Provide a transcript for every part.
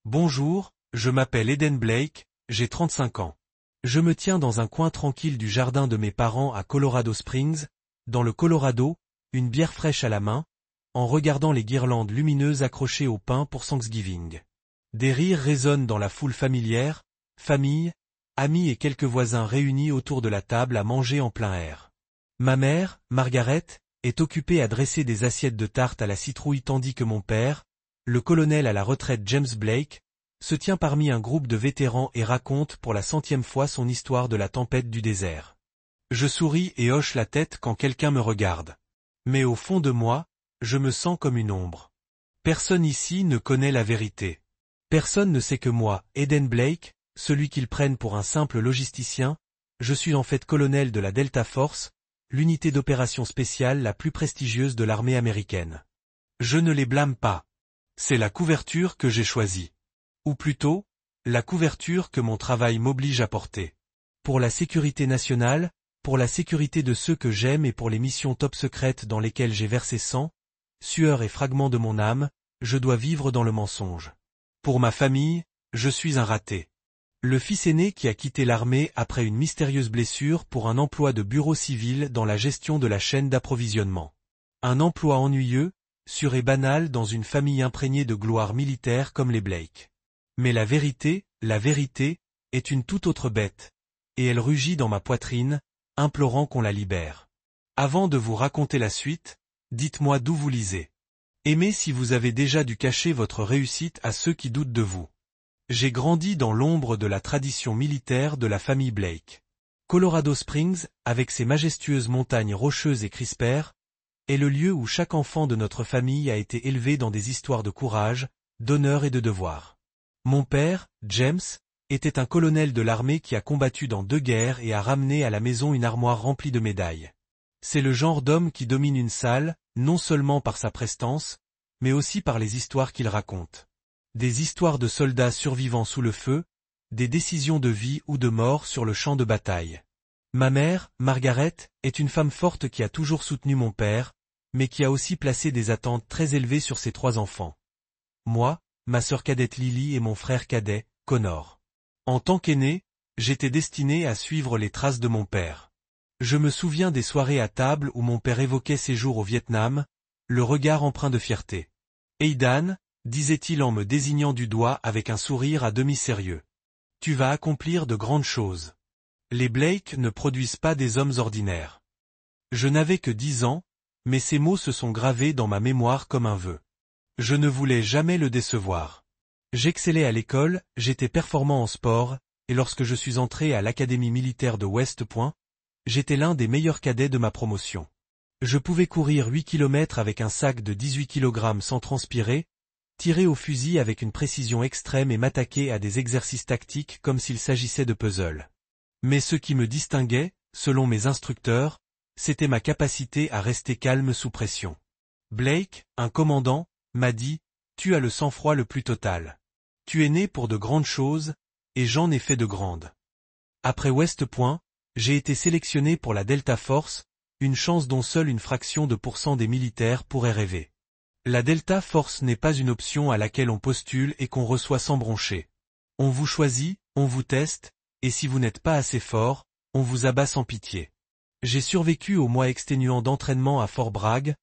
Bonjour, je m'appelle Eden Blake, j'ai 35 ans. Je me tiens dans un coin tranquille du jardin de mes parents à Colorado Springs, dans le Colorado, une bière fraîche à la main, en regardant les guirlandes lumineuses accrochées au pin pour Thanksgiving. Des rires résonnent dans la foule familière, famille, amis et quelques voisins réunis autour de la table à manger en plein air. Ma mère, Margaret, est occupée à dresser des assiettes de tarte à la citrouille tandis que mon père, le colonel à la retraite James Blake, se tient parmi un groupe de vétérans et raconte pour la 100e fois son histoire de la tempête du désert. Je souris et hoche la tête quand quelqu'un me regarde. Mais au fond de moi, je me sens comme une ombre. Personne ici ne connaît la vérité. Personne ne sait que moi, Eden Blake, celui qu'ils prennent pour un simple logisticien, je suis en fait colonel de la Delta Force, l'unité d'opération spéciale la plus prestigieuse de l'armée américaine. Je ne les blâme pas. C'est la couverture que j'ai choisie. Ou plutôt, la couverture que mon travail m'oblige à porter. Pour la sécurité nationale, pour la sécurité de ceux que j'aime et pour les missions top secrètes dans lesquelles j'ai versé sang, sueur et fragments de mon âme, je dois vivre dans le mensonge. Pour ma famille, je suis un raté. Le fils aîné qui a quitté l'armée après une mystérieuse blessure pour un emploi de bureau civil dans la gestion de la chaîne d'approvisionnement. Un emploi ennuyeux, sûr et banal dans une famille imprégnée de gloire militaire comme les Blake. Mais la vérité, est une toute autre bête, et elle rugit dans ma poitrine, implorant qu'on la libère. Avant de vous raconter la suite, dites-moi d'où vous lisez. Aimez si vous avez déjà dû cacher votre réussite à ceux qui doutent de vous. J'ai grandi dans l'ombre de la tradition militaire de la famille Blake. Colorado Springs, avec ses majestueuses montagnes rocheuses et crispères, est le lieu où chaque enfant de notre famille a été élevé dans des histoires de courage, d'honneur et de devoir. Mon père, James, était un colonel de l'armée qui a combattu dans 2 guerres et a ramené à la maison une armoire remplie de médailles. C'est le genre d'homme qui domine une salle, non seulement par sa prestance, mais aussi par les histoires qu'il raconte. Des histoires de soldats survivant sous le feu, des décisions de vie ou de mort sur le champ de bataille. Ma mère, Margaret, est une femme forte qui a toujours soutenu mon père, mais qui a aussi placé des attentes très élevées sur ses 3 enfants. Moi, ma sœur cadette Lily et mon frère cadet, Connor. En tant qu'aîné, j'étais destiné à suivre les traces de mon père. Je me souviens des soirées à table où mon père évoquait ses jours au Vietnam, le regard empreint de fierté. « Aidan », disait-il en me désignant du doigt avec un sourire à demi sérieux. « Tu vas accomplir de grandes choses. Les Blake ne produisent pas des hommes ordinaires. » Je n'avais que 10 ans, mais ces mots se sont gravés dans ma mémoire comme un vœu. Je ne voulais jamais le décevoir. J'excellais à l'école, j'étais performant en sport, et lorsque je suis entré à l'académie militaire de West Point, j'étais l'un des meilleurs cadets de ma promotion. Je pouvais courir 8 km avec un sac de 18 kg sans transpirer, tirer au fusil avec une précision extrême et m'attaquer à des exercices tactiques comme s'il s'agissait de puzzles. Mais ce qui me distinguait, selon mes instructeurs, c'était ma capacité à rester calme sous pression. Blake, un commandant, m'a dit, « Tu as le sang-froid le plus total. Tu es né pour de grandes choses, et j'en ai fait de grandes. » Après West Point, j'ai été sélectionné pour la Delta Force, une chance dont seule une fraction de % des militaires pourrait rêver. La Delta Force n'est pas une option à laquelle on postule et qu'on reçoit sans broncher. On vous choisit, on vous teste, et si vous n'êtes pas assez fort, on vous abat sans pitié. J'ai survécu aux mois exténuants d'entraînement à Fort Bragg,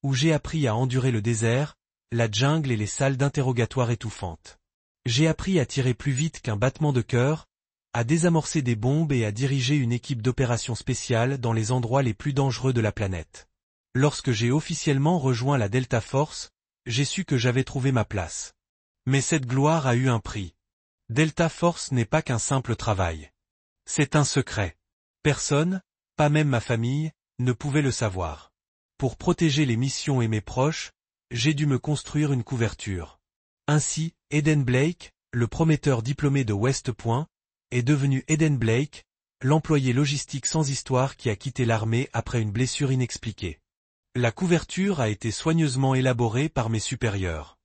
où j'ai appris à endurer le désert, la jungle et les salles d'interrogatoire étouffantes. J'ai appris à tirer plus vite qu'un battement de cœur, à désamorcer des bombes et à diriger une équipe d'opérations spéciales dans les endroits les plus dangereux de la planète. Lorsque j'ai officiellement rejoint la Delta Force, j'ai su que j'avais trouvé ma place. Mais cette gloire a eu un prix. Delta Force n'est pas qu'un simple travail. C'est un secret. Personne, pas même ma famille, ne pouvait le savoir. Pour protéger les missions et mes proches, j'ai dû me construire une couverture. Ainsi, Eden Blake, le prometteur diplômé de West Point, est devenu Eden Blake, l'employé logistique sans histoire qui a quitté l'armée après une blessure inexpliquée. La couverture a été soigneusement élaborée par mes supérieurs.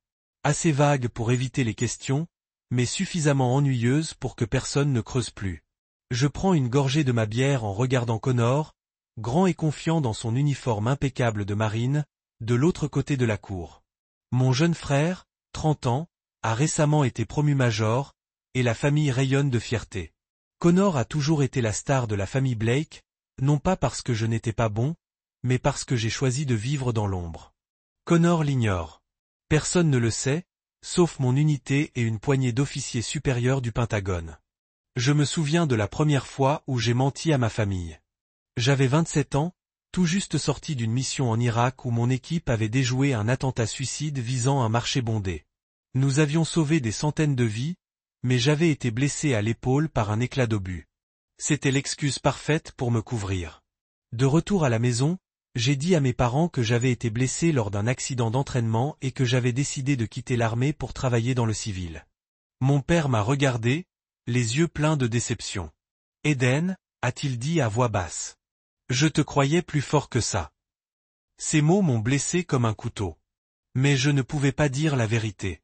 Assez vague pour éviter les questions, mais suffisamment ennuyeuse pour que personne ne creuse plus. Je prends une gorgée de ma bière en regardant Connor, grand et confiant dans son uniforme impeccable de marine, de l'autre côté de la cour. Mon jeune frère, 30 ans, a récemment été promu major, et la famille rayonne de fierté. Connor a toujours été la star de la famille Blake, non pas parce que je n'étais pas bon, mais parce que j'ai choisi de vivre dans l'ombre. Connor l'ignore. Personne ne le sait, sauf mon unité et une poignée d'officiers supérieurs du Pentagone. Je me souviens de la première fois où j'ai menti à ma famille. J'avais 27 ans, tout juste sorti d'une mission en Irak où mon équipe avait déjoué un attentat suicide visant un marché bondé. Nous avions sauvé des centaines de vies, mais j'avais été blessé à l'épaule par un éclat d'obus. C'était l'excuse parfaite pour me couvrir. De retour à la maison, j'ai dit à mes parents que j'avais été blessé lors d'un accident d'entraînement et que j'avais décidé de quitter l'armée pour travailler dans le civil. Mon père m'a regardé, les yeux pleins de déception. « Eden » a-t-il dit à voix basse. « Je te croyais plus fort que ça. » Ces mots m'ont blessé comme un couteau. Mais je ne pouvais pas dire la vérité.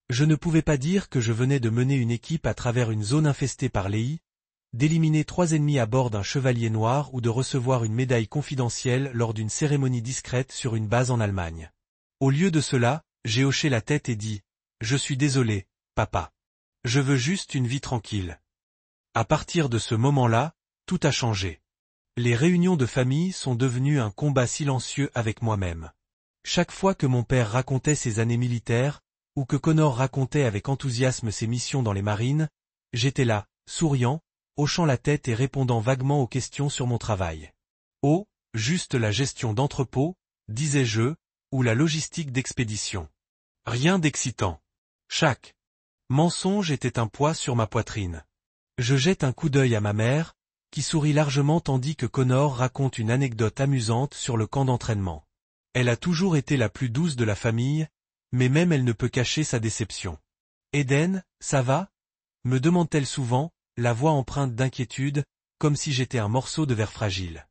Je ne pouvais pas dire que je venais de mener une équipe à travers une zone infestée par l'EI, d'éliminer 3 ennemis à bord d'un chevalier noir ou de recevoir une médaille confidentielle lors d'une cérémonie discrète sur une base en Allemagne. Au lieu de cela, j'ai hoché la tête et dit « Je suis désolé, papa. Je veux juste une vie tranquille. » À partir de ce moment-là, tout a changé. Les réunions de famille sont devenues un combat silencieux avec moi-même. Chaque fois que mon père racontait ses années militaires, ou que Connor racontait avec enthousiasme ses missions dans les marines, j'étais là, souriant, hochant la tête et répondant vaguement aux questions sur mon travail. Oh, juste la gestion d'entrepôt, disais-je, ou la logistique d'expédition. Rien d'excitant. Chaque mensonge était un poids sur ma poitrine. Je jette un coup d'œil à ma mère, qui sourit largement tandis que Connor raconte une anecdote amusante sur le camp d'entraînement. Elle a toujours été la plus douce de la famille, mais même elle ne peut cacher sa déception. « Eden, ça va ?» me demande-t-elle souvent, la voix empreinte d'inquiétude, comme si j'étais un morceau de verre fragile.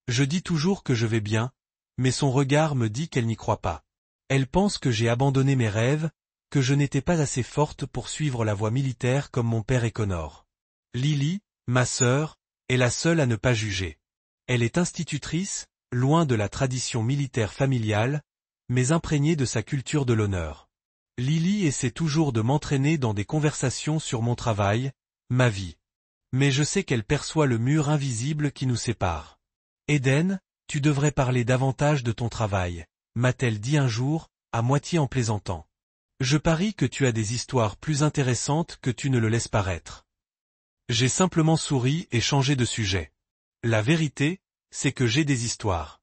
Je dis toujours que je vais bien, mais son regard me dit qu'elle n'y croit pas. Elle pense que j'ai abandonné mes rêves, que je n'étais pas assez forte pour suivre la voie militaire comme mon père et Connor. Lily, ma sœur, est la seule à ne pas juger. Elle est institutrice, loin de la tradition militaire familiale, mais imprégnée de sa culture de l'honneur. Lily essaie toujours de m'entraîner dans des conversations sur mon travail, ma vie. Mais je sais qu'elle perçoit le mur invisible qui nous sépare. « Eden, tu devrais parler davantage de ton travail », m'a-t-elle dit un jour, à moitié en plaisantant. Je parie que tu as des histoires plus intéressantes que tu ne le laisses paraître. J'ai simplement souri et changé de sujet. La vérité, c'est que j'ai des histoires.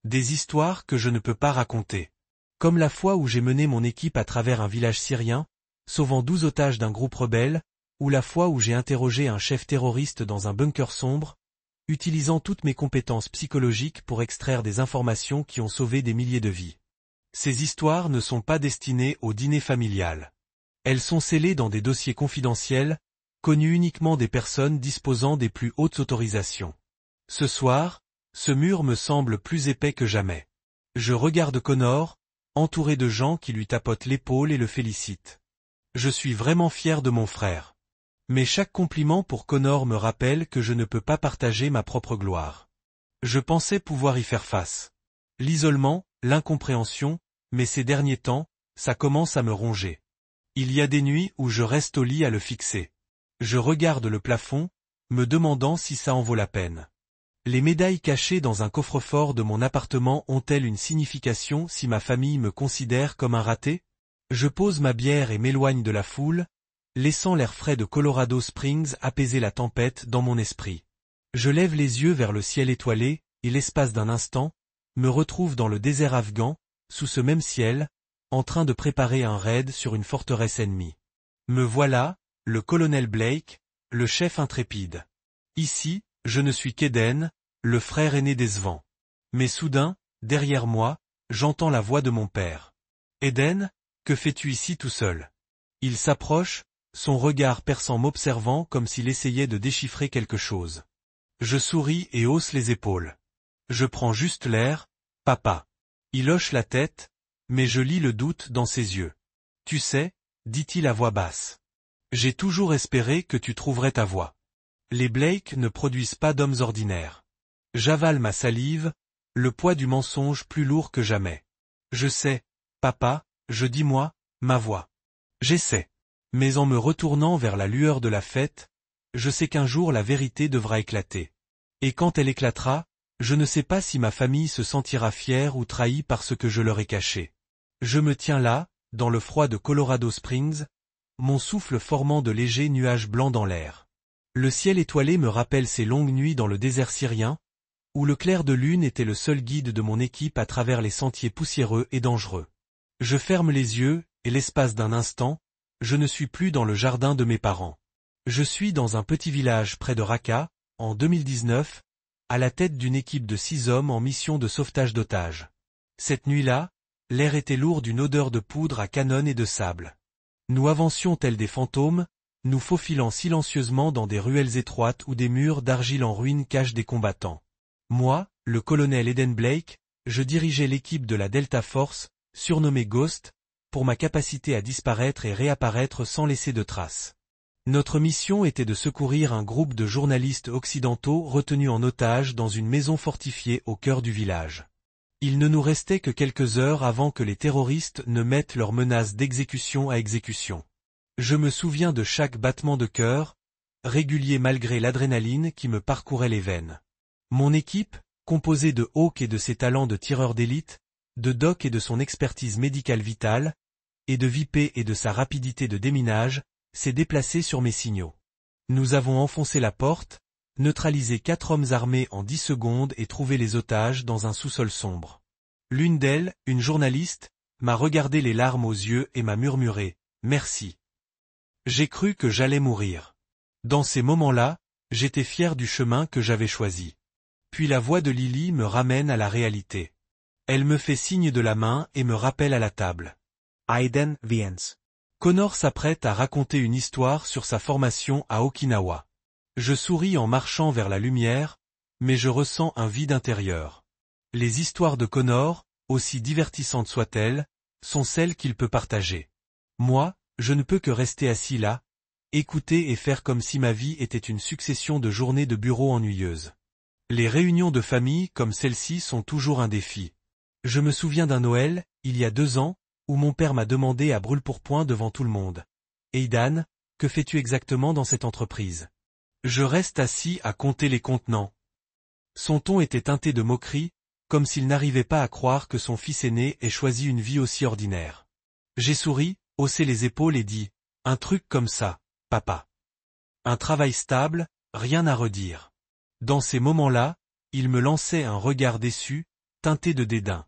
Des histoires que je ne peux pas raconter. Comme la fois où j'ai mené mon équipe à travers un village syrien, sauvant 12 otages d'un groupe rebelle, ou la fois où j'ai interrogé un chef terroriste dans un bunker sombre, utilisant toutes mes compétences psychologiques pour extraire des informations qui ont sauvé des milliers de vies. Ces histoires ne sont pas destinées au dîner familial. Elles sont scellées dans des dossiers confidentiels, connus uniquement des personnes disposant des plus hautes autorisations. Ce soir, ce mur me semble plus épais que jamais. Je regarde Connor, entouré de gens qui lui tapotent l'épaule et le félicitent. Je suis vraiment fier de mon frère. Mais chaque compliment pour Connor me rappelle que je ne peux pas partager ma propre gloire. Je pensais pouvoir y faire face. L'isolement, l'incompréhension, mais ces derniers temps, ça commence à me ronger. Il y a des nuits où je reste au lit à le fixer. Je regarde le plafond, me demandant si ça en vaut la peine. Les médailles cachées dans un coffre-fort de mon appartement ont-elles une signification si ma famille me considère comme un raté? Je pose ma bière et m'éloigne de la foule, laissant l'air frais de Colorado Springs apaiser la tempête dans mon esprit. Je lève les yeux vers le ciel étoilé, et l'espace d'un instant, me retrouve dans le désert afghan, sous ce même ciel, en train de préparer un raid sur une forteresse ennemie. Me voilà, le colonel Blake, le chef intrépide. Ici, je ne suis qu'Eden, le frère aîné décevant. Mais soudain, derrière moi, j'entends la voix de mon père. « Eden, que fais-tu ici tout seul ?» Il s'approche, son regard perçant m'observant comme s'il essayait de déchiffrer quelque chose. Je souris et hausse les épaules. Je prends juste l'air, papa. Il hoche la tête, mais je lis le doute dans ses yeux. Tu sais, dit-il à voix basse. J'ai toujours espéré que tu trouverais ta voie. Les Blake ne produisent pas d'hommes ordinaires. J'avale ma salive, le poids du mensonge plus lourd que jamais. Je sais, papa, je dis moi, ma voix. J'essaie. Mais en me retournant vers la lueur de la fête, je sais qu'un jour la vérité devra éclater. Et quand elle éclatera, je ne sais pas si ma famille se sentira fière ou trahie par ce que je leur ai caché. Je me tiens là, dans le froid de Colorado Springs, mon souffle formant de légers nuages blancs dans l'air. Le ciel étoilé me rappelle ces longues nuits dans le désert syrien, où le clair de lune était le seul guide de mon équipe à travers les sentiers poussiéreux et dangereux. Je ferme les yeux, et l'espace d'un instant, je ne suis plus dans le jardin de mes parents. Je suis dans un petit village près de Raqqa, en 2019, à la tête d'une équipe de 6 hommes en mission de sauvetage d'otages. Cette nuit-là, l'air était lourd d'une odeur de poudre à canon et de sable. Nous avancions tels des fantômes, nous faufilant silencieusement dans des ruelles étroites où des murs d'argile en ruine cachent des combattants. Moi, le colonel Eden Blake, je dirigeais l'équipe de la Delta Force, surnommée Ghost, pour ma capacité à disparaître et réapparaître sans laisser de traces. Notre mission était de secourir un groupe de journalistes occidentaux retenus en otage dans une maison fortifiée au cœur du village. Il ne nous restait que quelques heures avant que les terroristes ne mettent leurs menaces d'exécution à exécution. Je me souviens de chaque battement de cœur, régulier malgré l'adrénaline qui me parcourait les veines. Mon équipe, composée de Hawk et de ses talents de tireur d'élite, de Doc et de son expertise médicale vitale, et de VIP et de sa rapidité de déminage, s'est déplacée sur mes signaux. Nous avons enfoncé la porte, neutralisé 4 hommes armés en 10 secondes et trouvé les otages dans un sous-sol sombre. L'une d'elles, une journaliste, m'a regardé les larmes aux yeux et m'a murmuré « Merci ». J'ai cru que j'allais mourir. Dans ces moments-là, j'étais fier du chemin que j'avais choisi. Puis la voix de Lily me ramène à la réalité. Elle me fait signe de la main et me rappelle à la table. Aiden Viens. Connor s'apprête à raconter une histoire sur sa formation à Okinawa. Je souris en marchant vers la lumière, mais je ressens un vide intérieur. Les histoires de Connor, aussi divertissantes soient-elles, sont celles qu'il peut partager. Moi, je ne peux que rester assis là, écouter et faire comme si ma vie était une succession de journées de bureau ennuyeuses. Les réunions de famille comme celle-ci sont toujours un défi. Je me souviens d'un Noël, il y a 2 ans, où mon père m'a demandé à brûle-pourpoint devant tout le monde. « Aidan, que fais-tu exactement dans cette entreprise ?» Je reste assis à compter les contenants. Son ton était teinté de moquerie, comme s'il n'arrivait pas à croire que son fils aîné ait choisi une vie aussi ordinaire. J'ai souri, haussé les épaules et dit « Un truc comme ça, papa. Un travail stable, rien à redire. » Dans ces moments-là, il me lançait un regard déçu, teinté de dédain.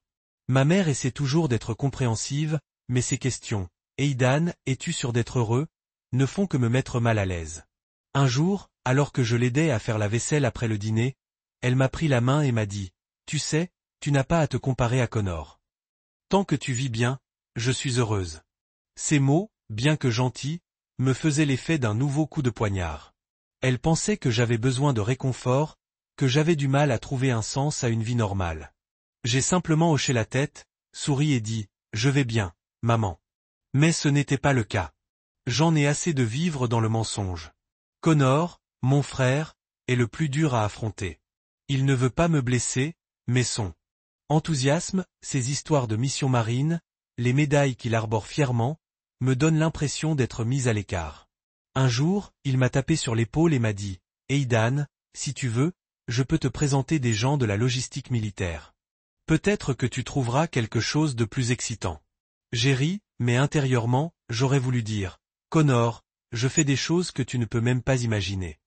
Ma mère essaie toujours d'être compréhensive, mais ces questions « Aidan, es-tu sûr d'être heureux ?» ne font que me mettre mal à l'aise. Un jour, alors que je l'aidais à faire la vaisselle après le dîner, elle m'a pris la main et m'a dit « Tu sais, tu n'as pas à te comparer à Connor. Tant que tu vis bien, je suis heureuse. » Ces mots, bien que gentils, me faisaient l'effet d'un nouveau coup de poignard. Elle pensait que j'avais besoin de réconfort, que j'avais du mal à trouver un sens à une vie normale. J'ai simplement hoché la tête, souri et dit « Je vais bien, maman. » Mais ce n'était pas le cas. J'en ai assez de vivre dans le mensonge. Connor, mon frère, est le plus dur à affronter. Il ne veut pas me blesser, mais son enthousiasme, ses histoires de mission marine, les médailles qu'il arbore fièrement, me donnent l'impression d'être mis à l'écart. Un jour, il m'a tapé sur l'épaule et m'a dit « Aidan, si tu veux, je peux te présenter des gens de la logistique militaire. Peut-être que tu trouveras quelque chose de plus excitant. » J'ai ri, mais intérieurement, j'aurais voulu dire « Connor, je fais des choses que tu ne peux même pas imaginer. »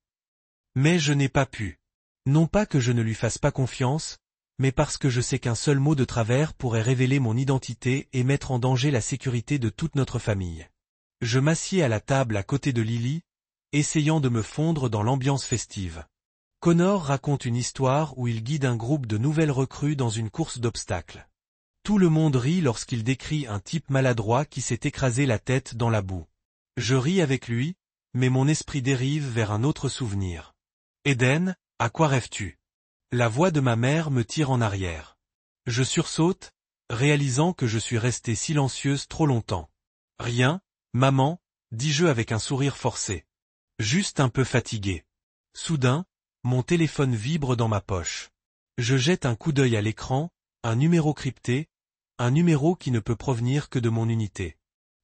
Mais je n'ai pas pu. Non pas que je ne lui fasse pas confiance, mais parce que je sais qu'un seul mot de travers pourrait révéler mon identité et mettre en danger la sécurité de toute notre famille. Je m'assieds à la table à côté de Lily, essayant de me fondre dans l'ambiance festive. Connor raconte une histoire où il guide un groupe de nouvelles recrues dans une course d'obstacles. Tout le monde rit lorsqu'il décrit un type maladroit qui s'est écrasé la tête dans la boue. Je ris avec lui, mais mon esprit dérive vers un autre souvenir. « Eden, à quoi rêves-tu » La voix de ma mère me tire en arrière. Je sursaute, réalisant que je suis restée silencieuse trop longtemps. « Rien, maman, dis-je avec un sourire forcé. Juste un peu fatigué. » Soudain, mon téléphone vibre dans ma poche. Je jette un coup d'œil à l'écran, un numéro crypté, un numéro qui ne peut provenir que de mon unité.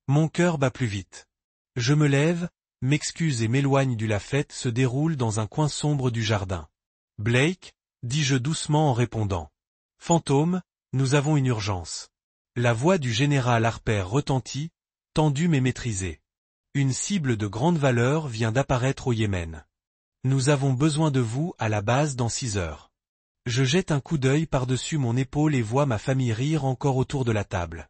Mon cœur bat plus vite. Je me lève, m'excuse et m'éloigne du la fête se déroule dans un coin sombre du jardin. Blake, dis-je doucement en répondant. Fantôme, nous avons une urgence. La voix du général Harper retentit, tendue mais maîtrisée. Une cible de grande valeur vient d'apparaître au Yémen. Nous avons besoin de vous à la base dans 6 heures. Je jette un coup d'œil par-dessus mon épaule et vois ma famille rire encore autour de la table.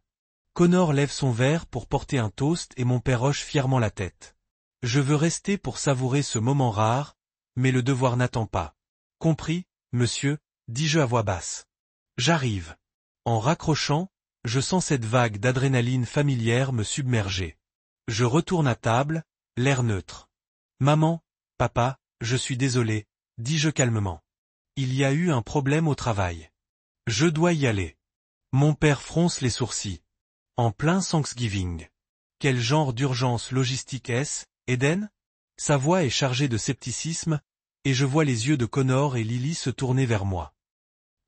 Connor lève son verre pour porter un toast et mon père hoche fièrement la tête. Je veux rester pour savourer ce moment rare, mais le devoir n'attend pas. Compris, monsieur, dis-je à voix basse. J'arrive. En raccrochant, je sens cette vague d'adrénaline familière me submerger. Je retourne à table, l'air neutre. Maman, papa, je suis désolé, dis-je calmement. Il y a eu un problème au travail. Je dois y aller. Mon père fronce les sourcils. En plein Thanksgiving. Quel genre d'urgence logistique est-ce, Eden? Sa voix est chargée de scepticisme, et je vois les yeux de Connor et Lily se tourner vers moi.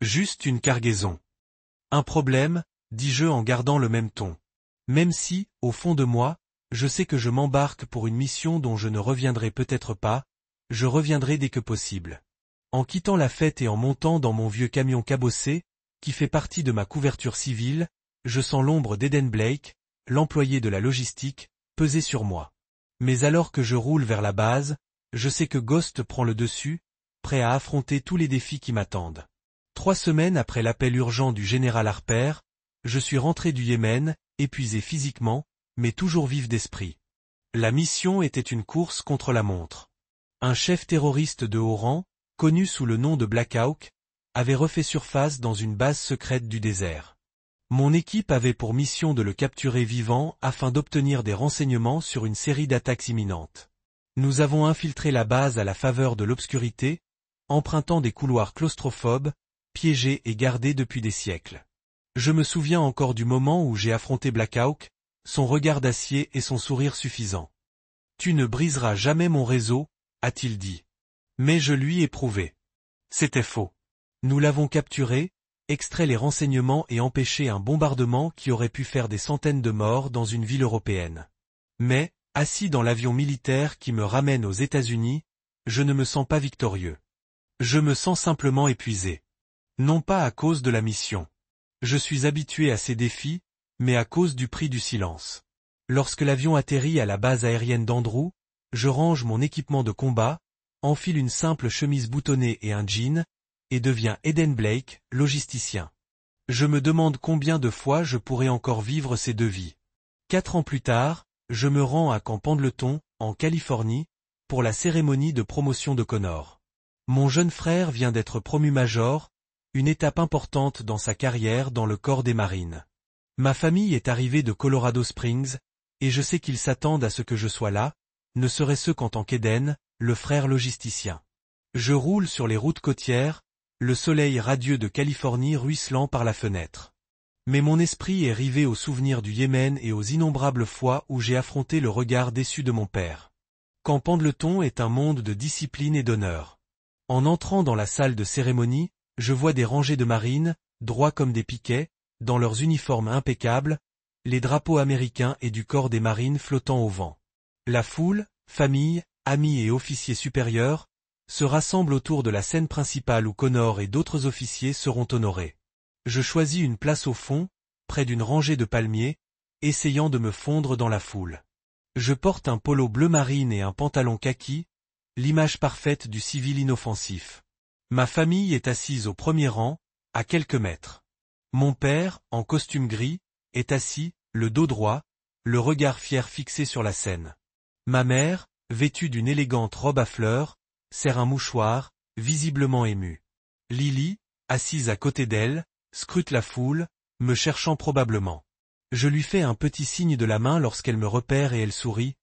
Juste une cargaison. Un problème, dis-je en gardant le même ton. Même si, au fond de moi, je sais que je m'embarque pour une mission dont je ne reviendrai peut-être pas, je reviendrai dès que possible. En quittant la fête et en montant dans mon vieux camion cabossé, qui fait partie de ma couverture civile, je sens l'ombre d'Eden Blake, l'employé de la logistique, peser sur moi. Mais alors que je roule vers la base, je sais que Ghost prend le dessus, prêt à affronter tous les défis qui m'attendent. 3 semaines après l'appel urgent du général Harper, je suis rentré du Yémen, épuisé physiquement, mais toujours vif d'esprit. La mission était une course contre la montre. Un chef terroriste de haut rang, connu sous le nom de Black Hawk, avait refait surface dans une base secrète du désert. Mon équipe avait pour mission de le capturer vivant afin d'obtenir des renseignements sur une série d'attaques imminentes. Nous avons infiltré la base à la faveur de l'obscurité, empruntant des couloirs claustrophobes, piégés et gardés depuis des siècles. Je me souviens encore du moment où j'ai affronté Black Hawk, son regard d'acier et son sourire suffisant. « Tu ne briseras jamais mon réseau », a-t-il dit. Mais je lui ai prouvé. C'était faux. Nous l'avons capturé, extrait les renseignements et empêché un bombardement qui aurait pu faire des centaines de morts dans une ville européenne. Mais, assis dans l'avion militaire qui me ramène aux États-Unis, je ne me sens pas victorieux. Je me sens simplement épuisé. Non pas à cause de la mission. Je suis habitué à ces défis, mais à cause du prix du silence. Lorsque l'avion atterrit à la base aérienne d'Andrew, je range mon équipement de combat, enfile une simple chemise boutonnée et un jean, et deviens Eden Blake, logisticien. Je me demande combien de fois je pourrai encore vivre ces 2 vies. 4 ans plus tard, je me rends à Camp Pendleton, en Californie, pour la cérémonie de promotion de Connor. Mon jeune frère vient d'être promu major, une étape importante dans sa carrière dans le corps des marines. Ma famille est arrivée de Colorado Springs, et je sais qu'ils s'attendent à ce que je sois là, ne serait-ce qu'en tant qu'Eden, le frère logisticien. Je roule sur les routes côtières, le soleil radieux de Californie ruisselant par la fenêtre. Mais mon esprit est rivé aux souvenirs du Yémen et aux innombrables fois où j'ai affronté le regard déçu de mon père. Camp Pendleton est un monde de discipline et d'honneur. En entrant dans la salle de cérémonie, je vois des rangées de marines, droits comme des piquets, dans leurs uniformes impeccables, les drapeaux américains et du corps des marines flottant au vent. La foule, famille, amis et officiers supérieurs, se rassemble autour de la scène principale où Connor et d'autres officiers seront honorés. Je choisis une place au fond, près d'une rangée de palmiers, essayant de me fondre dans la foule. Je porte un polo bleu marine et un pantalon kaki, l'image parfaite du civil inoffensif. Ma famille est assise au premier rang, à quelques mètres. Mon père, en costume gris, est assis, le dos droit, le regard fier fixé sur la scène. Ma mère, vêtue d'une élégante robe à fleurs, serre un mouchoir, visiblement émue. Lily, assise à côté d'elle, scrute la foule, me cherchant probablement. Je lui fais un petit signe de la main lorsqu'elle me repère et elle sourit,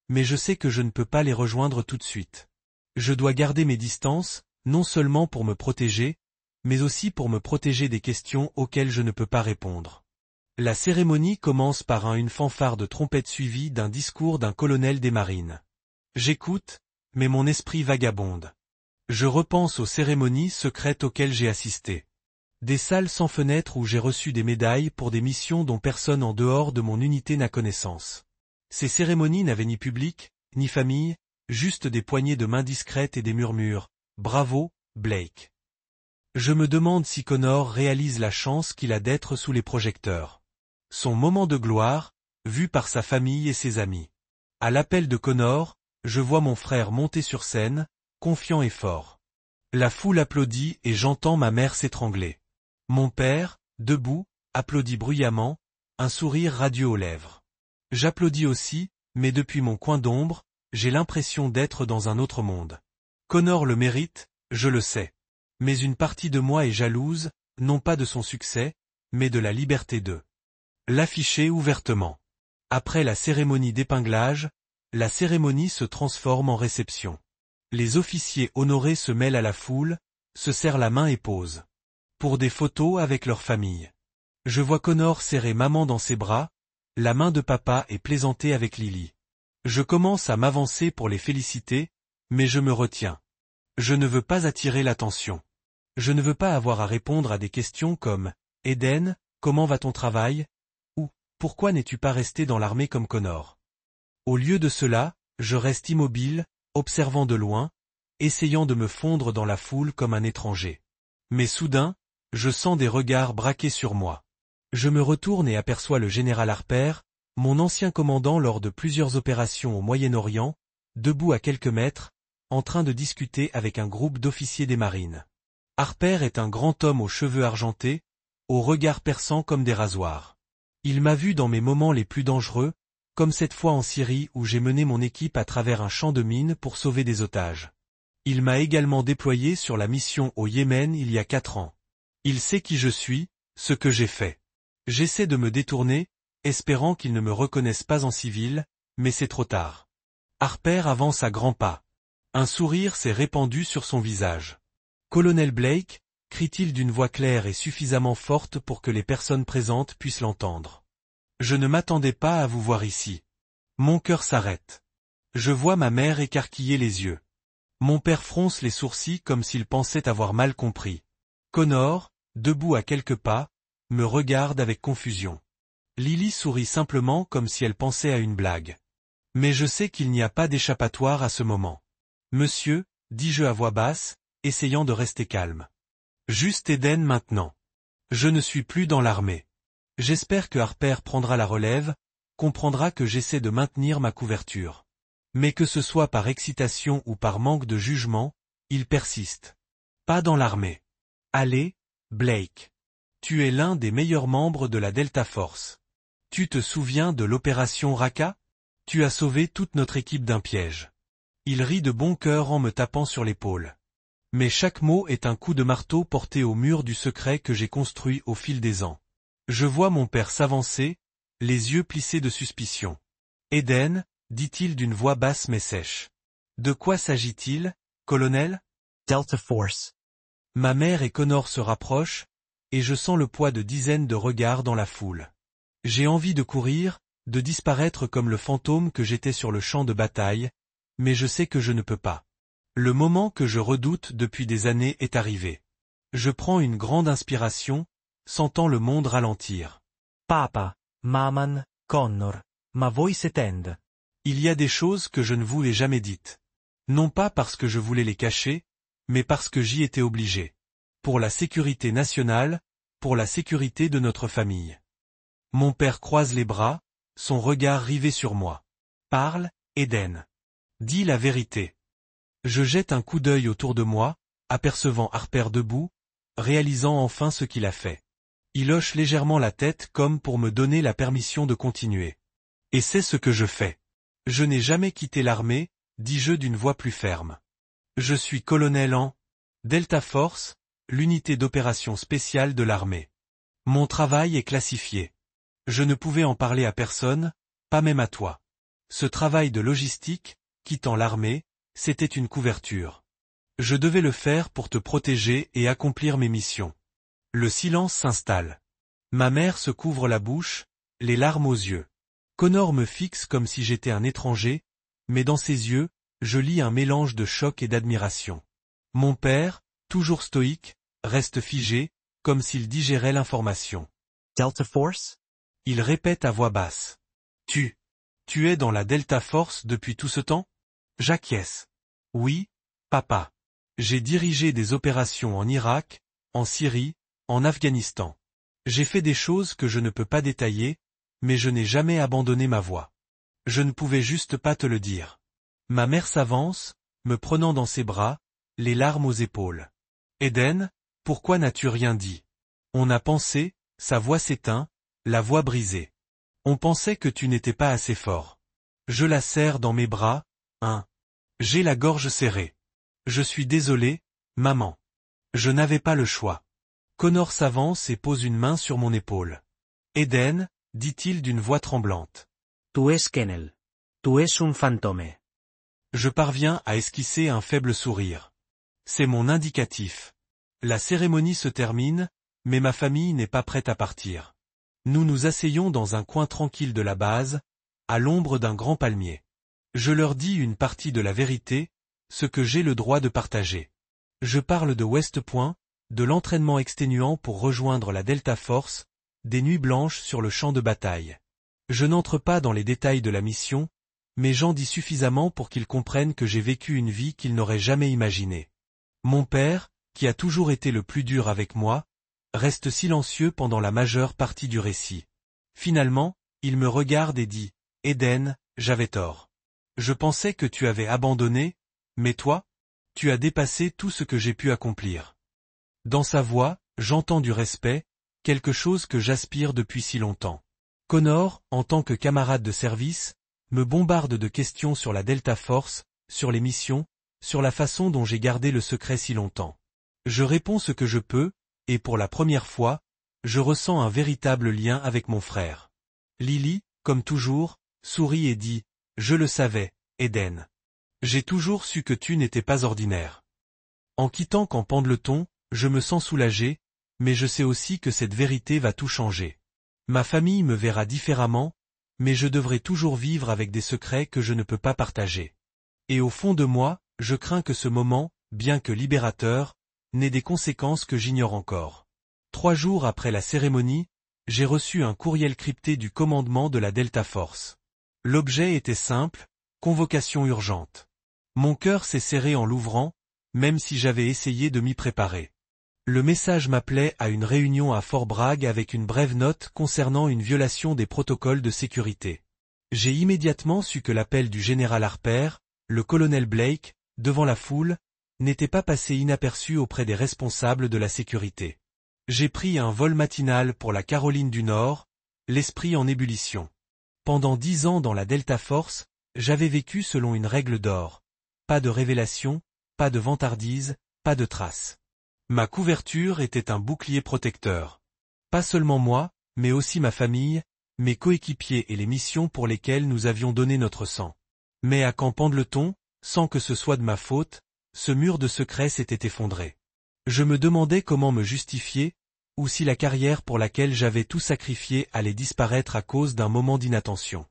mais je sais que je ne peux pas les rejoindre tout de suite. Je dois garder mes distances, non seulement pour me protéger, mais aussi pour me protéger des questions auxquelles je ne peux pas répondre. La cérémonie commence par une fanfare de trompette suivie d'un discours d'un colonel des marines. J'écoute, mais mon esprit vagabonde. Je repense aux cérémonies secrètes auxquelles j'ai assisté. Des salles sans fenêtres où j'ai reçu des médailles pour des missions dont personne en dehors de mon unité n'a connaissance. Ces cérémonies n'avaient ni public, ni famille, juste des poignées de mains discrètes et des murmures. Bravo, Blake. Je me demande si Connor réalise la chance qu'il a d'être sous les projecteurs. Son moment de gloire, vu par sa famille et ses amis. À l'appel de Connor, je vois mon frère monter sur scène, confiant et fort. La foule applaudit et j'entends ma mère s'étrangler. Mon père, debout, applaudit bruyamment, un sourire radieux aux lèvres. J'applaudis aussi, mais depuis mon coin d'ombre, j'ai l'impression d'être dans un autre monde. Connor le mérite, je le sais. Mais une partie de moi est jalouse, non pas de son succès, mais de la liberté de l'afficher ouvertement. Après la cérémonie d'épinglage, la cérémonie se transforme en réception. Les officiers honorés se mêlent à la foule, se serrent la main et posent pour des photos avec leur famille. Je vois Connor serrer maman dans ses bras, la main de papa et plaisanter avec Lily. Je commence à m'avancer pour les féliciter, mais je me retiens. Je ne veux pas attirer l'attention. Je ne veux pas avoir à répondre à des questions comme « Eden, comment va ton travail ?» ou « Pourquoi n'es-tu pas resté dans l'armée comme Connor ?» Au lieu de cela, je reste immobile, observant de loin, essayant de me fondre dans la foule comme un étranger. Mais soudain, je sens des regards braqués sur moi. Je me retourne et aperçois le général Harper, mon ancien commandant lors de plusieurs opérations au Moyen-Orient, debout à quelques mètres, en train de discuter avec un groupe d'officiers des marines. Harper est un grand homme aux cheveux argentés, au regard perçant comme des rasoirs. Il m'a vu dans mes moments les plus dangereux, comme cette fois en Syrie où j'ai mené mon équipe à travers un champ de mines pour sauver des otages. Il m'a également déployé sur la mission au Yémen il y a 4 ans. Il sait qui je suis, ce que j'ai fait. J'essaie de me détourner, espérant qu'il ne me reconnaisse pas en civil, mais c'est trop tard. Harper avance à grands pas. Un sourire s'est répandu sur son visage. « Colonel Blake » crie-t-il d'une voix claire et suffisamment forte pour que les personnes présentes puissent l'entendre. Je ne m'attendais pas à vous voir ici. Mon cœur s'arrête. Je vois ma mère écarquiller les yeux. Mon père fronce les sourcils comme s'il pensait avoir mal compris. Connor, debout à quelques pas, me regarde avec confusion. Lily sourit simplement comme si elle pensait à une blague. Mais je sais qu'il n'y a pas d'échappatoire à ce moment. Monsieur, dis-je à voix basse, essayant de rester calme. Juste Eden maintenant. Je ne suis plus dans l'armée. J'espère que Harper prendra la relève, comprendra que j'essaie de maintenir ma couverture. Mais que ce soit par excitation ou par manque de jugement, il persiste. Pas dans l'armée. Allez, Blake. Tu es l'un des meilleurs membres de la Delta Force. Tu te souviens de l'opération Raqqa? Tu as sauvé toute notre équipe d'un piège. Il rit de bon cœur en me tapant sur l'épaule. Mais chaque mot est un coup de marteau porté au mur du secret que j'ai construit au fil des ans. Je vois mon père s'avancer, les yeux plissés de suspicion. Eden, dit-il d'une voix basse mais sèche. De quoi s'agit-il, colonel? Delta Force. Ma mère et Connor se rapprochent, et je sens le poids de dizaines de regards dans la foule. J'ai envie de courir, de disparaître comme le fantôme que j'étais sur le champ de bataille, mais je sais que je ne peux pas. Le moment que je redoute depuis des années est arrivé. Je prends une grande inspiration, sentant le monde ralentir. Papa, Maman, Connor, ma voi setend. Il y a des choses que je ne vous ai jamais dites. Non pas parce que je voulais les cacher, mais parce que j'y étais obligé. Pour la sécurité nationale, pour la sécurité de notre famille. Mon père croise les bras, son regard rivé sur moi. Parle, Eden. Dis la vérité. Je jette un coup d'œil autour de moi, apercevant Harper debout, réalisant enfin ce qu'il a fait. Il hoche légèrement la tête comme pour me donner la permission de continuer. Et c'est ce que je fais. Je n'ai jamais quitté l'armée, dis-je d'une voix plus ferme. Je suis colonel en Delta Force, l'unité d'opération spéciale de l'armée. Mon travail est classifié. Je ne pouvais en parler à personne, pas même à toi. Ce travail de logistique, quittant l'armée, c'était une couverture. Je devais le faire pour te protéger et accomplir mes missions. Le silence s'installe. Ma mère se couvre la bouche, les larmes aux yeux. Connor me fixe comme si j'étais un étranger, mais dans ses yeux, je lis un mélange de choc et d'admiration. Mon père, toujours stoïque, reste figé, comme s'il digérait l'information. Delta Force? Il répète à voix basse. Tu es dans la Delta Force depuis tout ce temps? J'acquiesce. Oui, papa. J'ai dirigé des opérations en Irak, en Syrie, en Afghanistan. J'ai fait des choses que je ne peux pas détailler, mais je n'ai jamais abandonné ma voie. Je ne pouvais juste pas te le dire. Ma mère s'avance, me prenant dans ses bras, les larmes aux épaules. Eden, pourquoi n'as-tu rien dit? On a pensé, sa voix s'éteint, la voix brisée. On pensait que tu n'étais pas assez fort. Je la serre dans mes bras, J'ai la gorge serrée. Je suis désolé, maman. Je n'avais pas le choix. Connor s'avance et pose une main sur mon épaule. Eden, dit-il d'une voix tremblante. Tu es Kennel. Tu es un fantôme. Je parviens à esquisser un faible sourire. C'est mon indicatif. La cérémonie se termine, mais ma famille n'est pas prête à partir. Nous nous asseyons dans un coin tranquille de la base, à l'ombre d'un grand palmier. Je leur dis une partie de la vérité, ce que j'ai le droit de partager. Je parle de West Point, de l'entraînement exténuant pour rejoindre la Delta Force, des nuits blanches sur le champ de bataille. Je n'entre pas dans les détails de la mission, mais j'en dis suffisamment pour qu'ils comprennent que j'ai vécu une vie qu'ils n'auraient jamais imaginée. Mon père, qui a toujours été le plus dur avec moi, reste silencieux pendant la majeure partie du récit. Finalement, il me regarde et dit, « Eden, j'avais tort. Je pensais que tu avais abandonné, mais toi, tu as dépassé tout ce que j'ai pu accomplir. » Dans sa voix, j'entends du respect, quelque chose que j'aspire depuis si longtemps. Connor, en tant que camarade de service, me bombarde de questions sur la Delta Force, sur les missions, sur la façon dont j'ai gardé le secret si longtemps. Je réponds ce que je peux, et pour la première fois, je ressens un véritable lien avec mon frère. Lily, comme toujours, sourit et dit, « Je le savais, Eden. J'ai toujours su que tu n'étais pas ordinaire. » En quittant Camp Pendleton, je me sens soulagé, mais je sais aussi que cette vérité va tout changer. Ma famille me verra différemment, mais je devrai toujours vivre avec des secrets que je ne peux pas partager. Et au fond de moi, je crains que ce moment, bien que libérateur, n'ait des conséquences que j'ignore encore. 3 jours après la cérémonie, j'ai reçu un courriel crypté du commandement de la Delta Force. L'objet était simple, convocation urgente. Mon cœur s'est serré en l'ouvrant, même si j'avais essayé de m'y préparer. Le message m'appelait à une réunion à Fort Bragg avec une brève note concernant une violation des protocoles de sécurité. J'ai immédiatement su que l'appel du général Harper, le colonel Blake, devant la foule, n'était pas passé inaperçu auprès des responsables de la sécurité. J'ai pris un vol matinal pour la Caroline du Nord, l'esprit en ébullition. Pendant 10 ans dans la Delta Force, j'avais vécu selon une règle d'or. Pas de révélation, pas de vantardise, pas de traces. Ma couverture était un bouclier protecteur. Pas seulement moi, mais aussi ma famille, mes coéquipiers et les missions pour lesquelles nous avions donné notre sang. Mais à Camp Pendleton, sans que ce soit de ma faute, ce mur de secret s'était effondré. Je me demandais comment me justifier, ou si la carrière pour laquelle j'avais tout sacrifié allait disparaître à cause d'un moment d'inattention.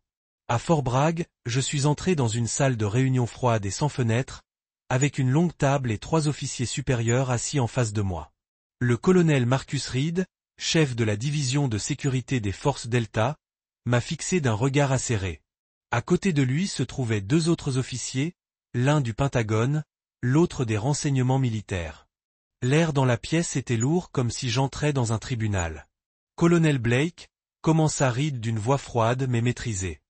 À Fort Bragg, je suis entré dans une salle de réunion froide et sans fenêtre, avec une longue table et 3 officiers supérieurs assis en face de moi. Le colonel Marcus Reed, chef de la division de sécurité des forces Delta, m'a fixé d'un regard acéré. À côté de lui se trouvaient 2 autres officiers, l'un du Pentagone, l'autre des renseignements militaires. L'air dans la pièce était lourd comme si j'entrais dans un tribunal. Colonel Blake, commença Reed d'une voix froide mais maîtrisée.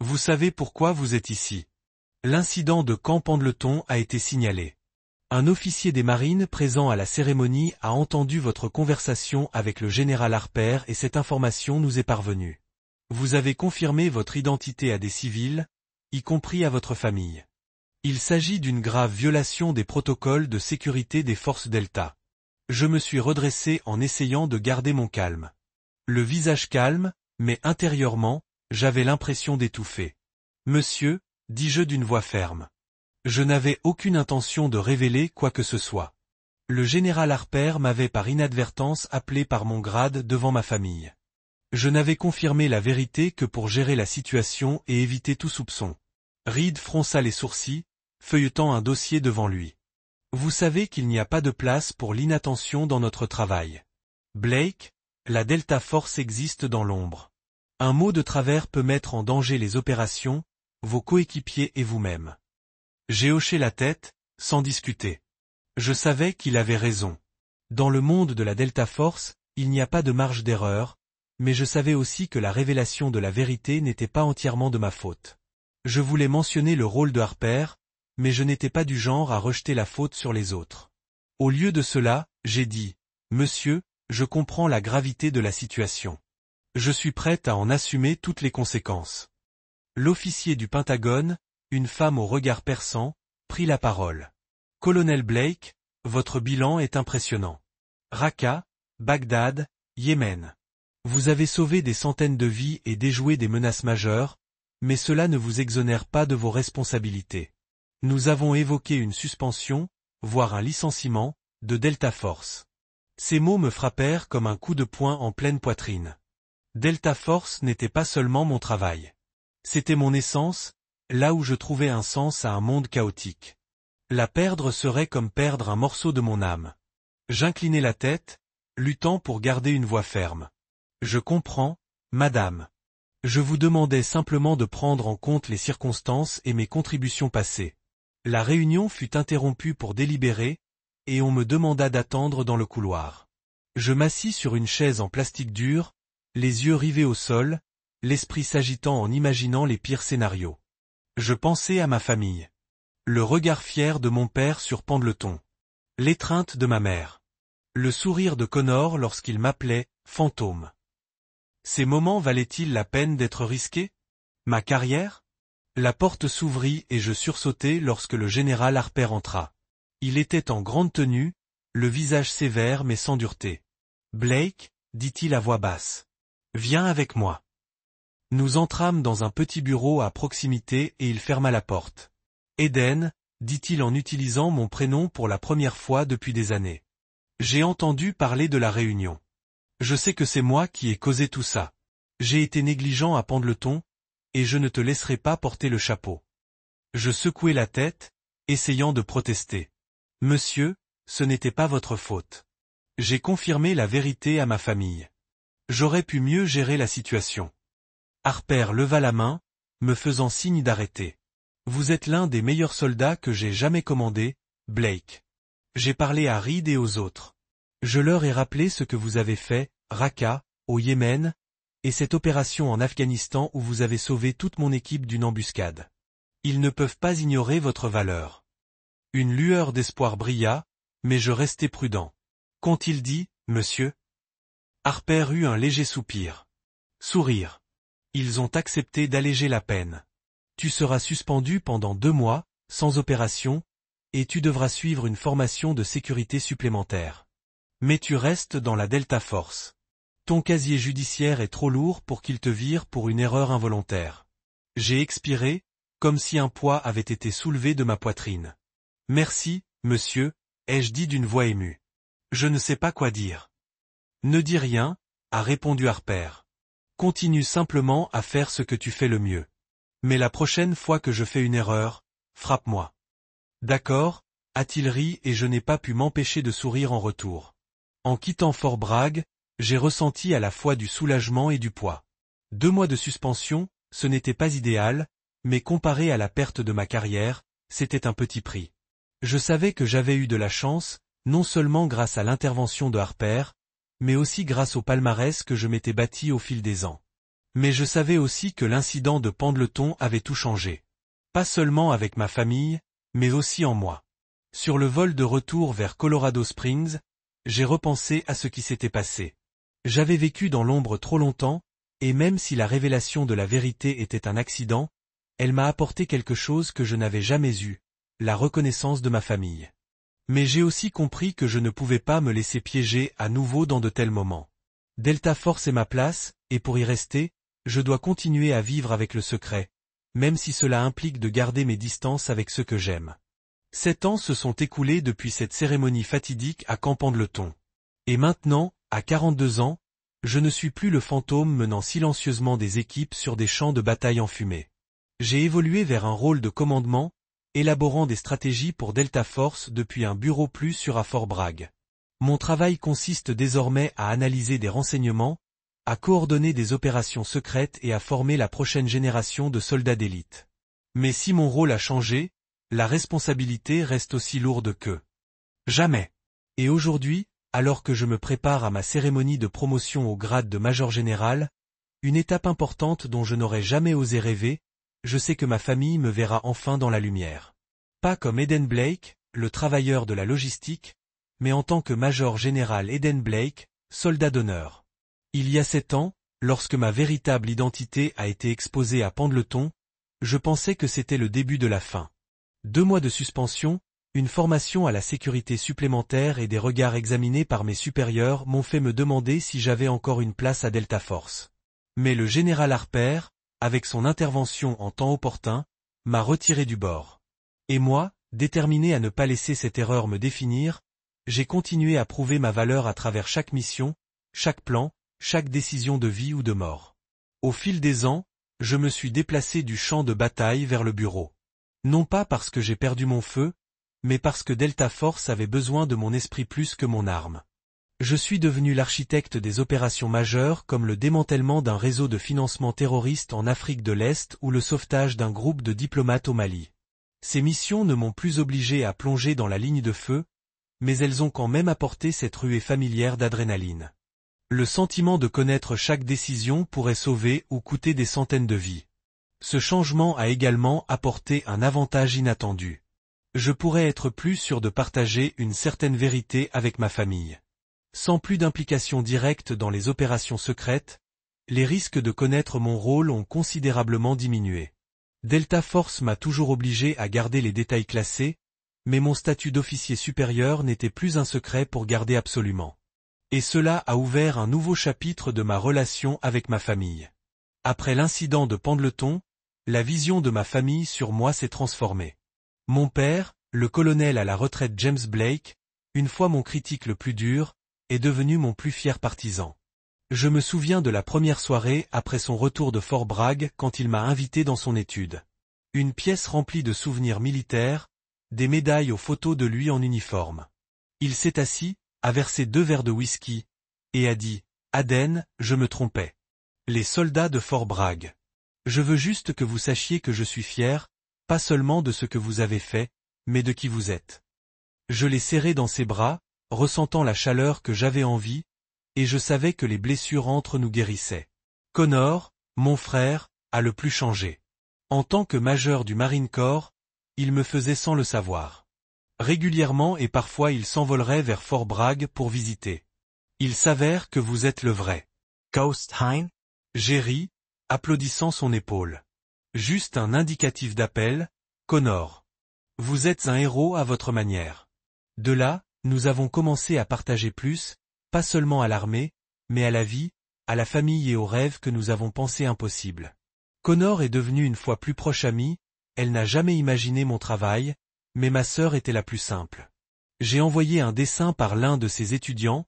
Vous savez pourquoi vous êtes ici. L'incident de Camp Pendleton a été signalé. Un officier des marines présent à la cérémonie a entendu votre conversation avec le général Harper et cette information nous est parvenue. Vous avez confirmé votre identité à des civils, y compris à votre famille. Il s'agit d'une grave violation des protocoles de sécurité des forces Delta. Je me suis redressé en essayant de garder mon calme. Le visage calme, mais intérieurement, j'avais l'impression d'étouffer. Monsieur, dis-je d'une voix ferme. Je n'avais aucune intention de révéler quoi que ce soit. Le général Harper m'avait par inadvertance appelé par mon grade devant ma famille. Je n'avais confirmé la vérité que pour gérer la situation et éviter tout soupçon. Reed fronça les sourcils, feuilletant un dossier devant lui. Vous savez qu'il n'y a pas de place pour l'inattention dans notre travail. Blake, la Delta Force existe dans l'ombre. Un mot de travers peut mettre en danger les opérations, vos coéquipiers et vous-même. J'ai hoché la tête, sans discuter. Je savais qu'il avait raison. Dans le monde de la Delta Force, il n'y a pas de marge d'erreur, mais je savais aussi que la révélation de la vérité n'était pas entièrement de ma faute. Je voulais mentionner le rôle de Harper, mais je n'étais pas du genre à rejeter la faute sur les autres. Au lieu de cela, j'ai dit, « Monsieur, je comprends la gravité de la situation. Je suis prête à en assumer toutes les conséquences. » L'officier du Pentagone, une femme au regard perçant, prit la parole. « Colonel Blake, votre bilan est impressionnant. Raqqa, Bagdad, Yémen. Vous avez sauvé des centaines de vies et déjoué des menaces majeures, mais cela ne vous exonère pas de vos responsabilités. Nous avons évoqué une suspension, voire un licenciement, de Delta Force. » Ces mots me frappèrent comme un coup de poing en pleine poitrine. Delta Force n'était pas seulement mon travail. C'était mon essence, là où je trouvais un sens à un monde chaotique. La perdre serait comme perdre un morceau de mon âme. J'inclinai la tête, luttant pour garder une voix ferme. Je comprends, madame. Je vous demandais simplement de prendre en compte les circonstances et mes contributions passées. La réunion fut interrompue pour délibérer, et on me demanda d'attendre dans le couloir. Je m'assis sur une chaise en plastique dur, les yeux rivés au sol, l'esprit s'agitant en imaginant les pires scénarios. Je pensais à ma famille. Le regard fier de mon père sur Pendleton. L'étreinte de ma mère. Le sourire de Connor lorsqu'il m'appelait « fantôme ». Ces moments valaient-ils la peine d'être risqués? Ma carrière? La porte s'ouvrit et je sursautai lorsque le général Harper entra. Il était en grande tenue, le visage sévère mais sans dureté. « Blake, dit-il à voix basse. Viens avec moi. » Nous entrâmes dans un petit bureau à proximité et il ferma la porte. « Eden, dit-il en utilisant mon prénom pour la première fois depuis des années. J'ai entendu parler de la réunion. Je sais que c'est moi qui ai causé tout ça. J'ai été négligent à Pendleton, et je ne te laisserai pas porter le chapeau. » Je secouai la tête, essayant de protester. « Monsieur, ce n'était pas votre faute. J'ai confirmé la vérité à ma famille. J'aurais pu mieux gérer la situation. » Harper leva la main, me faisant signe d'arrêter. « Vous êtes l'un des meilleurs soldats que j'ai jamais commandé, Blake. J'ai parlé à Reed et aux autres. Je leur ai rappelé ce que vous avez fait, Raqqa, au Yémen, et cette opération en Afghanistan où vous avez sauvé toute mon équipe d'une embuscade. Ils ne peuvent pas ignorer votre valeur. » Une lueur d'espoir brilla, mais je restai prudent. « Qu'ont-ils dit, monsieur ?» Harper eut un léger soupir. Sourire. « Ils ont accepté d'alléger la peine. Tu seras suspendu pendant 2 mois, sans opération, et tu devras suivre une formation de sécurité supplémentaire. Mais tu restes dans la Delta Force. Ton casier judiciaire est trop lourd pour qu'ils te virent pour une erreur involontaire. » J'ai expiré, comme si un poids avait été soulevé de ma poitrine. « Merci, monsieur, » ai-je dit d'une voix émue. Je ne sais pas quoi dire. « Ne dis rien, » a répondu Harper. « Continue simplement à faire ce que tu fais le mieux. Mais la prochaine fois que je fais une erreur, frappe-moi. » D'accord, a-t-il ri et je n'ai pas pu m'empêcher de sourire en retour. En quittant Fort Bragg, j'ai ressenti à la fois du soulagement et du poids. 2 mois de suspension, ce n'était pas idéal, mais comparé à la perte de ma carrière, c'était un petit prix. Je savais que j'avais eu de la chance, non seulement grâce à l'intervention de Harper, mais aussi grâce au palmarès que je m'étais bâti au fil des ans. Mais je savais aussi que l'incident de Pendleton avait tout changé. Pas seulement avec ma famille, mais aussi en moi. Sur le vol de retour vers Colorado Springs, j'ai repensé à ce qui s'était passé. J'avais vécu dans l'ombre trop longtemps, et même si la révélation de la vérité était un accident, elle m'a apporté quelque chose que je n'avais jamais eu, la reconnaissance de ma famille. Mais j'ai aussi compris que je ne pouvais pas me laisser piéger à nouveau dans de tels moments. Delta Force est ma place, et pour y rester, je dois continuer à vivre avec le secret, même si cela implique de garder mes distances avec ceux que j'aime. 7 ans se sont écoulés depuis cette cérémonie fatidique à Camp Pendleton. Et maintenant, à 42 ans, je ne suis plus le fantôme menant silencieusement des équipes sur des champs de bataille enfumés. J'ai évolué vers un rôle de commandement, élaborant des stratégies pour Delta Force depuis un bureau plus sûr à Fort Bragg. Mon travail consiste désormais à analyser des renseignements, à coordonner des opérations secrètes et à former la prochaine génération de soldats d'élite. Mais si mon rôle a changé, la responsabilité reste aussi lourde que jamais. Et aujourd'hui, alors que je me prépare à ma cérémonie de promotion au grade de major général, une étape importante dont je n'aurais jamais osé rêver, je sais que ma famille me verra enfin dans la lumière. Pas comme Eden Blake, le travailleur de la logistique, mais en tant que major général Eden Blake, soldat d'honneur. Il y a 7 ans, lorsque ma véritable identité a été exposée à Pendleton, je pensais que c'était le début de la fin. 2 mois de suspension, une formation à la sécurité supplémentaire et des regards examinés par mes supérieurs m'ont fait me demander si j'avais encore une place à Delta Force. Mais le général Harper, avec son intervention en temps opportun, m'a retiré du bord. Et moi, déterminé à ne pas laisser cette erreur me définir, j'ai continué à prouver ma valeur à travers chaque mission, chaque plan, chaque décision de vie ou de mort. Au fil des ans, je me suis déplacé du champ de bataille vers le bureau. Non pas parce que j'ai perdu mon feu, mais parce que Delta Force avait besoin de mon esprit plus que mon arme. Je suis devenu l'architecte des opérations majeures comme le démantèlement d'un réseau de financement terroriste en Afrique de l'Est ou le sauvetage d'un groupe de diplomates au Mali. Ces missions ne m'ont plus obligé à plonger dans la ligne de feu, mais elles ont quand même apporté cette ruée familière d'adrénaline. Le sentiment de connaître chaque décision pourrait sauver ou coûter des centaines de vies. Ce changement a également apporté un avantage inattendu. Je pourrais être plus sûr de partager une certaine vérité avec ma famille. Sans plus d'implication directe dans les opérations secrètes, les risques de connaître mon rôle ont considérablement diminué. Delta Force m'a toujours obligé à garder les détails classés, mais mon statut d'officier supérieur n'était plus un secret pour garder absolument. Et cela a ouvert un nouveau chapitre de ma relation avec ma famille. Après l'incident de Pendleton, la vision de ma famille sur moi s'est transformée. Mon père, le colonel à la retraite James Blake, une fois mon critique le plus dur, est devenu mon plus fier partisan. Je me souviens de la première soirée après son retour de Fort Bragg quand il m'a invité dans son étude. Une pièce remplie de souvenirs militaires, des médailles aux photos de lui en uniforme. Il s'est assis, a versé 2 verres de whisky, et a dit « Aden, je me trompais. Les soldats de Fort Bragg. Je veux juste que vous sachiez que je suis fier, pas seulement de ce que vous avez fait, mais de qui vous êtes. » Je l'ai serré dans ses bras, ressentant la chaleur que j'avais en vie, et je savais que les blessures entre nous guérissaient. Connor, mon frère, a le plus changé. En tant que major du Marine Corps, il me faisait sans le savoir. Régulièrement et parfois il s'envolerait vers Fort Bragg pour visiter. Il s'avère que vous êtes le vrai. Ghost Hein? J'ai ri, applaudissant son épaule. Juste un indicatif d'appel, Connor. Vous êtes un héros à votre manière. De là, nous avons commencé à partager plus, pas seulement à l'armée, mais à la vie, à la famille et aux rêves que nous avons pensés impossibles. Connor est devenue une fois plus proche amie, elle n'a jamais imaginé mon travail, mais ma sœur était la plus simple. J'ai envoyé un dessin par l'un de ses étudiants,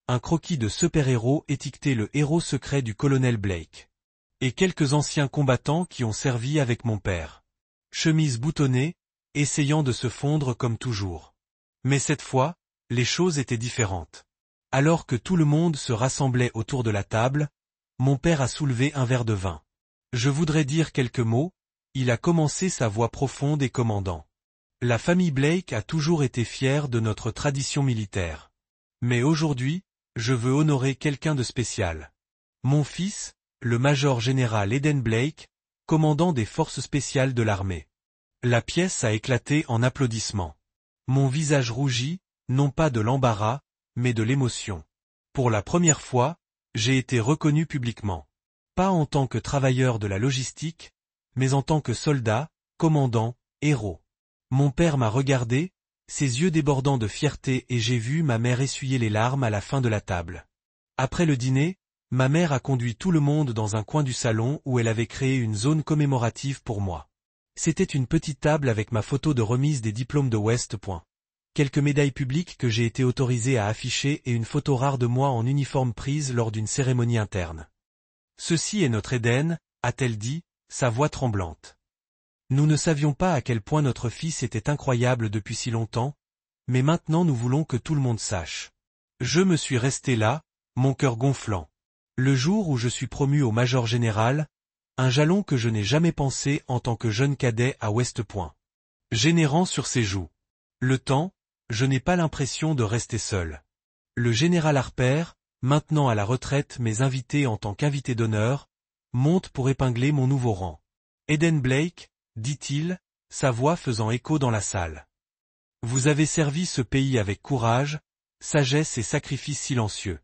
un croquis de super-héros étiqueté le héros secret du colonel Blake. Et quelques anciens combattants qui ont servi avec mon père. Chemise boutonnée, essayant de se fondre comme toujours. Mais cette fois, les choses étaient différentes. Alors que tout le monde se rassemblait autour de la table, mon père a soulevé un verre de vin. Je voudrais dire quelques mots, il a commencé sa voix profonde et commandant. La famille Blake a toujours été fière de notre tradition militaire. Mais aujourd'hui, je veux honorer quelqu'un de spécial. Mon fils, le major général Eden Blake, commandant des forces spéciales de l'armée. La pièce a éclaté en applaudissements. Mon visage rougit, non pas de l'embarras, mais de l'émotion. Pour la première fois, j'ai été reconnu publiquement. Pas en tant que travailleur de la logistique, mais en tant que soldat, commandant, héros. Mon père m'a regardé, ses yeux débordant de fierté et j'ai vu ma mère essuyer les larmes à la fin de la table. Après le dîner, ma mère a conduit tout le monde dans un coin du salon où elle avait créé une zone commémorative pour moi. C'était une petite table avec ma photo de remise des diplômes de West Point. Quelques médailles publiques que j'ai été autorisé à afficher et une photo rare de moi en uniforme prise lors d'une cérémonie interne. Ceci est notre Eden, a-t-elle dit, sa voix tremblante. Nous ne savions pas à quel point notre fils était incroyable depuis si longtemps, mais maintenant nous voulons que tout le monde sache. Je me suis resté là, mon cœur gonflant. Le jour où je suis promu au major général, un jalon que je n'ai jamais pensé en tant que jeune cadet à West Point. Générant sur ses joues. Le temps, je n'ai pas l'impression de rester seul. Le général Harper, maintenant à la retraite mais invité en tant qu'invité d'honneur, monte pour épingler mon nouveau rang. Eden Blake, dit-il, sa voix faisant écho dans la salle. Vous avez servi ce pays avec courage, sagesse et sacrifice silencieux.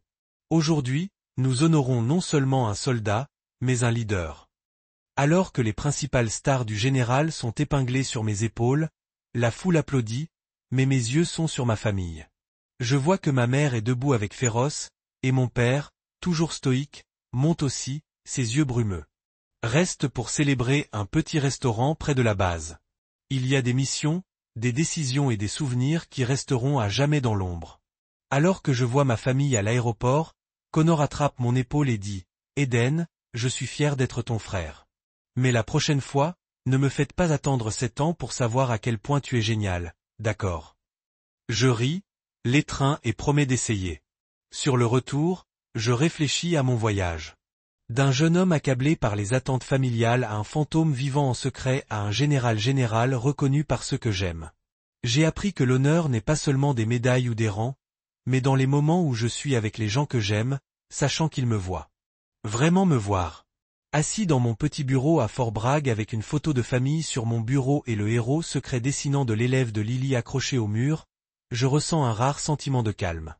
Aujourd'hui, nous honorons non seulement un soldat, mais un leader. Alors que les principales stars du général sont épinglées sur mes épaules, la foule applaudit, mais mes yeux sont sur ma famille. Je vois que ma mère est debout avec féroce, et mon père, toujours stoïque, monte aussi, ses yeux brumeux. Reste pour célébrer un petit restaurant près de la base. Il y a des missions, des décisions et des souvenirs qui resteront à jamais dans l'ombre. Alors que je vois ma famille à l'aéroport, Connor attrape mon épaule et dit « Eden, je suis fier d'être ton frère. Mais la prochaine fois, ne me faites pas attendre 7 ans pour savoir à quel point tu es génial, d'accord ?» Je ris, l'étreins et promets d'essayer. Sur le retour, je réfléchis à mon voyage. D'un jeune homme accablé par les attentes familiales à un fantôme vivant en secret à un général reconnu par ceux que j'aime. J'ai appris que l'honneur n'est pas seulement des médailles ou des rangs, mais dans les moments où je suis avec les gens que j'aime, sachant qu'ils me voient. Vraiment me voir. Assis dans mon petit bureau à Fort Bragg avec une photo de famille sur mon bureau et le héros secret dessinant de l'élève de Lily accroché au mur, je ressens un rare sentiment de calme.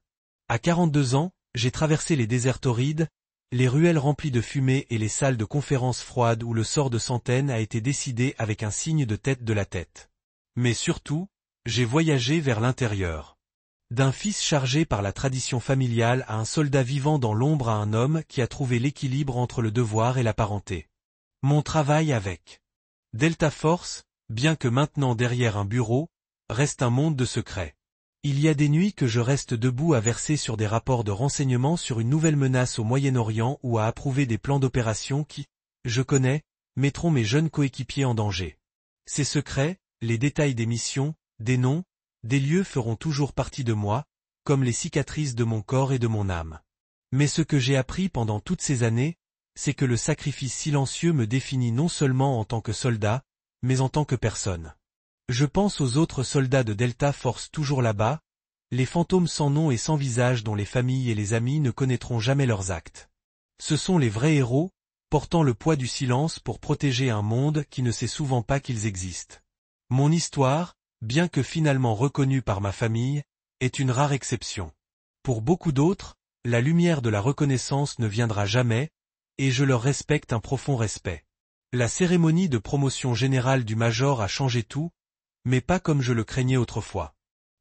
À 42 ans, j'ai traversé les déserts torrides, les ruelles remplies de fumée et les salles de conférences froides où le sort de centaines a été décidé avec un signe de tête de la tête. Mais surtout, j'ai voyagé vers l'intérieur. D'un fils chargé par la tradition familiale à un soldat vivant dans l'ombre à un homme qui a trouvé l'équilibre entre le devoir et la parenté. Mon travail avec Delta Force, bien que maintenant derrière un bureau, reste un monde de secrets. Il y a des nuits que je reste debout à verser sur des rapports de renseignements sur une nouvelle menace au Moyen-Orient ou à approuver des plans d'opération qui, je connais, mettront mes jeunes coéquipiers en danger. Ces secrets, les détails des missions, des noms, des lieux feront toujours partie de moi, comme les cicatrices de mon corps et de mon âme. Mais ce que j'ai appris pendant toutes ces années, c'est que le sacrifice silencieux me définit non seulement en tant que soldat, mais en tant que personne. Je pense aux autres soldats de Delta Force toujours là-bas, les fantômes sans nom et sans visage dont les familles et les amis ne connaîtront jamais leurs actes. Ce sont les vrais héros, portant le poids du silence pour protéger un monde qui ne sait souvent pas qu'ils existent. Mon histoire, bien que finalement reconnue par ma famille, est une rare exception. Pour beaucoup d'autres, la lumière de la reconnaissance ne viendra jamais, et je leur respecte un profond respect. La cérémonie de promotion générale du major a changé tout, mais pas comme je le craignais autrefois.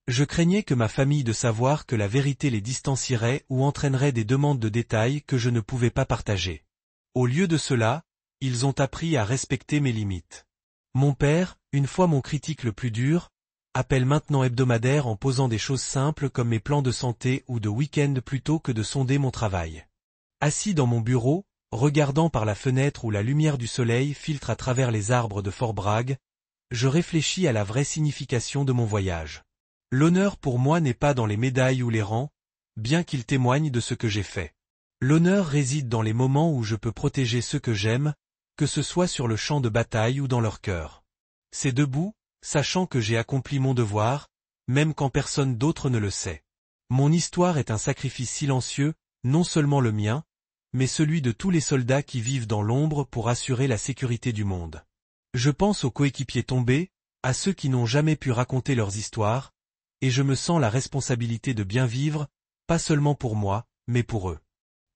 Je craignais que ma famille de savoir que la vérité les distancierait ou entraînerait des demandes de détails que je ne pouvais pas partager. Au lieu de cela, ils ont appris à respecter mes limites. Mon père, une fois mon critique le plus dur, appelle maintenant hebdomadaire en posant des choses simples comme mes plans de santé ou de week-end plutôt que de sonder mon travail. Assis dans mon bureau, regardant par la fenêtre où la lumière du soleil filtre à travers les arbres de Fort Bragg, je réfléchis à la vraie signification de mon voyage. L'honneur pour moi n'est pas dans les médailles ou les rangs, bien qu'il témoigne de ce que j'ai fait. L'honneur réside dans les moments où je peux protéger ceux que j'aime, que ce soit sur le champ de bataille ou dans leur cœur. C'est debout, sachant que j'ai accompli mon devoir, même quand personne d'autre ne le sait. Mon histoire est un sacrifice silencieux, non seulement le mien, mais celui de tous les soldats qui vivent dans l'ombre pour assurer la sécurité du monde. Je pense aux coéquipiers tombés, à ceux qui n'ont jamais pu raconter leurs histoires, et je me sens la responsabilité de bien vivre, pas seulement pour moi, mais pour eux.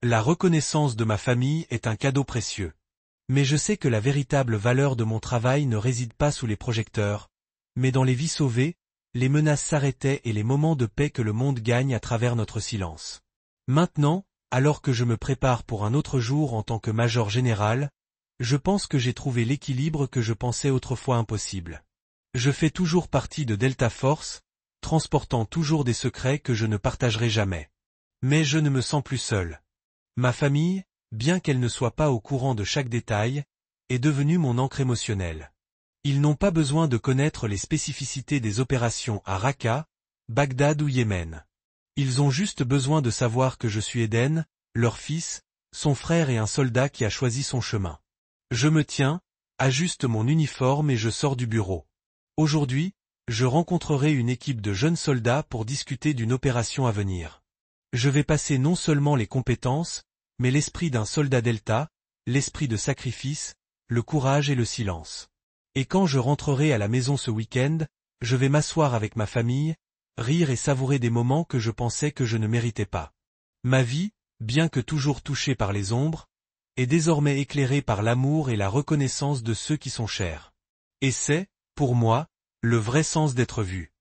La reconnaissance de ma famille est un cadeau précieux. Mais je sais que la véritable valeur de mon travail ne réside pas sous les projecteurs, mais dans les vies sauvées, les menaces s'arrêtaient et les moments de paix que le monde gagne à travers notre silence. Maintenant, alors que je me prépare pour un autre jour en tant que major général, je pense que j'ai trouvé l'équilibre que je pensais autrefois impossible. Je fais toujours partie de Delta Force, transportant toujours des secrets que je ne partagerai jamais. Mais je ne me sens plus seul. Ma famille, bien qu'elle ne soit pas au courant de chaque détail, est devenue mon ancre émotionnelle. Ils n'ont pas besoin de connaître les spécificités des opérations à Raqqa, Bagdad ou Yémen. Ils ont juste besoin de savoir que je suis Eden, leur fils, son frère et un soldat qui a choisi son chemin. Je me tiens, ajuste mon uniforme et je sors du bureau. Aujourd'hui, je rencontrerai une équipe de jeunes soldats pour discuter d'une opération à venir. Je vais passer non seulement les compétences, mais l'esprit d'un soldat Delta, l'esprit de sacrifice, le courage et le silence. Et quand je rentrerai à la maison ce week-end, je vais m'asseoir avec ma famille, rire et savourer des moments que je pensais que je ne méritais pas. Ma vie, bien que toujours touchée par les ombres, est désormais éclairée par l'amour et la reconnaissance de ceux qui sont chers. Et c'est, pour moi, le vrai sens d'être vu.